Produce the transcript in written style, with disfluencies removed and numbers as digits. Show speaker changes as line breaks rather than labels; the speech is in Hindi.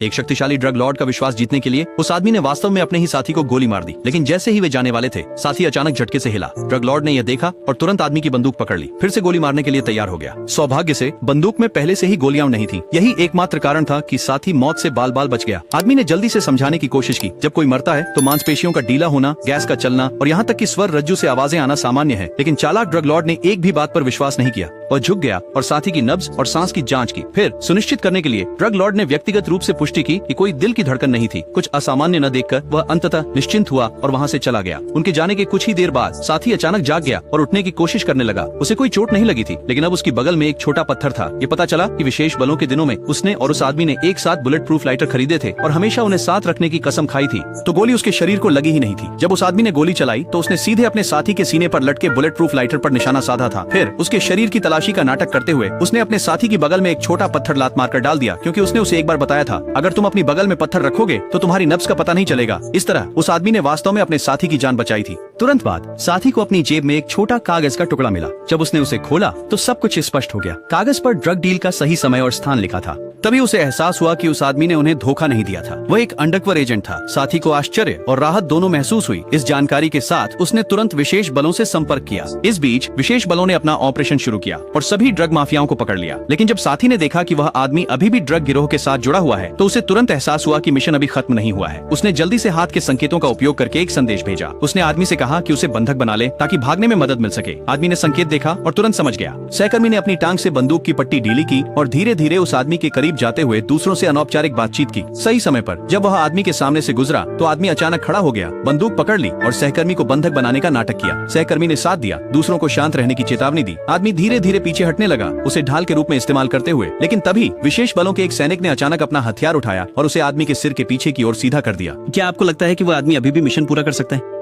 एक शक्तिशाली ड्रग लॉर्ड का विश्वास जीतने के लिए उस आदमी ने वास्तव में अपने ही साथी को गोली मार दी, लेकिन जैसे ही वे जाने वाले थे, साथी अचानक झटके से हिला। ड्रग लॉर्ड ने यह देखा और तुरंत आदमी की बंदूक पकड़ ली, फिर से गोली मारने के लिए तैयार हो गया। सौभाग्य से बंदूक में पहले से ही गोलियां नहीं थी। यही एकमात्र कारण था कि साथी मौत से बाल बाल बच गया। आदमी ने जल्दी से समझाने की कोशिश की, जब कोई मरता है तो मांसपेशियों का ढीला होना, गैस का चलना और यहाँ तक कि स्वर रज्जु से आवाजें आना सामान्य है। लेकिन चालाक ड्रग लॉर्ड ने एक भी बात पर विश्वास नहीं किया। वह झुक गया और साथी की नब्ज और सांस की जांच की। फिर सुनिश्चित करने के लिए ड्रग लॉर्ड ने व्यक्तिगत रूप से पुष्टि की कि कोई दिल की धड़कन नहीं थी। कुछ असामान्य न देखकर वह अंततः निश्चिंत हुआ और वहाँ से चला गया। उनके जाने के कुछ ही देर बाद साथी अचानक जाग गया और उठने की कोशिश करने लगा। उसे कोई चोट नहीं लगी थी, लेकिन अब उसकी बगल में एक छोटा पत्थर था। ये पता चला कि विशेष बलों के दिनों में उसने और उस आदमी ने एक साथ बुलेट प्रूफ लाइटर खरीदे थे और हमेशा उन्हें साथ रखने की कसम खाई थी। तो गोली उसके शरीर को लगी ही नहीं थी। जब उस आदमी ने गोली चलाई तो उसने सीधे अपने साथी के सीने पर लटके बुलेट प्रूफ लाइटर पर निशाना साधा था। फिर उसके शरीर की तलाशी का नाटक करते हुए उसने अपने साथी की बगल में एक छोटा पत्थर लात मारकर डाल दिया, क्योंकि उसने उसे एक बार बताया था, अगर तुम अपनी बगल में पत्थर रखोगे तो तुम्हारी नब्ज का पता नहीं चलेगा। इस तरह उस आदमी ने वास्तव में अपने साथी की जान बचाई थी। तुरंत बाद साथी को अपनी जेब में एक छोटा कागज का टुकड़ा मिला। जब उसने उसे खोला तो सब कुछ स्पष्ट हो गया। कागज पर ड्रग डील का सही समय और स्थान लिखा था। तभी उसे एहसास हुआ कि उस आदमी ने उन्हें धोखा नहीं दिया था। वह एक अंडरकवर एजेंट था। साथी को आश्चर्य और राहत दोनों महसूस हुई। इस जानकारी के साथ उसने तुरंत विशेष बलों से संपर्क किया। इस बीच विशेष बलों ने अपना ऑपरेशन शुरू किया और सभी ड्रग माफियाओं को पकड़ लिया। लेकिन जब साथी ने देखा कि वह आदमी अभी भी ड्रग गिरोह के साथ जुड़ा हुआ है, तो उसे तुरंत एहसास हुआ कि मिशन अभी खत्म नहीं हुआ है। उसने जल्दी से हाथ के संकेतों का उपयोग करके एक संदेश भेजा। उसने आदमी से कहा कि उसे बंधक बना ले ताकि भागने में मदद मिल सके। आदमी ने संकेत देखा और तुरंत समझ गया। सहकर्मी ने अपनी टांग से बंदूक की पट्टी ढीली की और धीरे धीरे उस आदमी के करीब जाते हुए दूसरों से अनौपचारिक बातचीत की। सही समय पर जब वह आदमी के सामने से गुजरा तो आदमी अचानक खड़ा हो गया, बंदूक पकड़ ली और सहकर्मी को बंधक बनाने का नाटक किया। सहकर्मी ने साथ दिया, दूसरों को शांत रहने की चेतावनी दी। आदमी धीरे धीरे पीछे हटने लगा, उसे ढाल के रूप में इस्तेमाल करते हुए। लेकिन तभी विशेष बलों के एक सैनिक ने अचानक अपना हथियार उठाया और उसे आदमी के सिर के पीछे की ओर सीधा कर दिया।
क्या आपको लगता है कि वो आदमी अभी भी मिशन पूरा कर सकता है?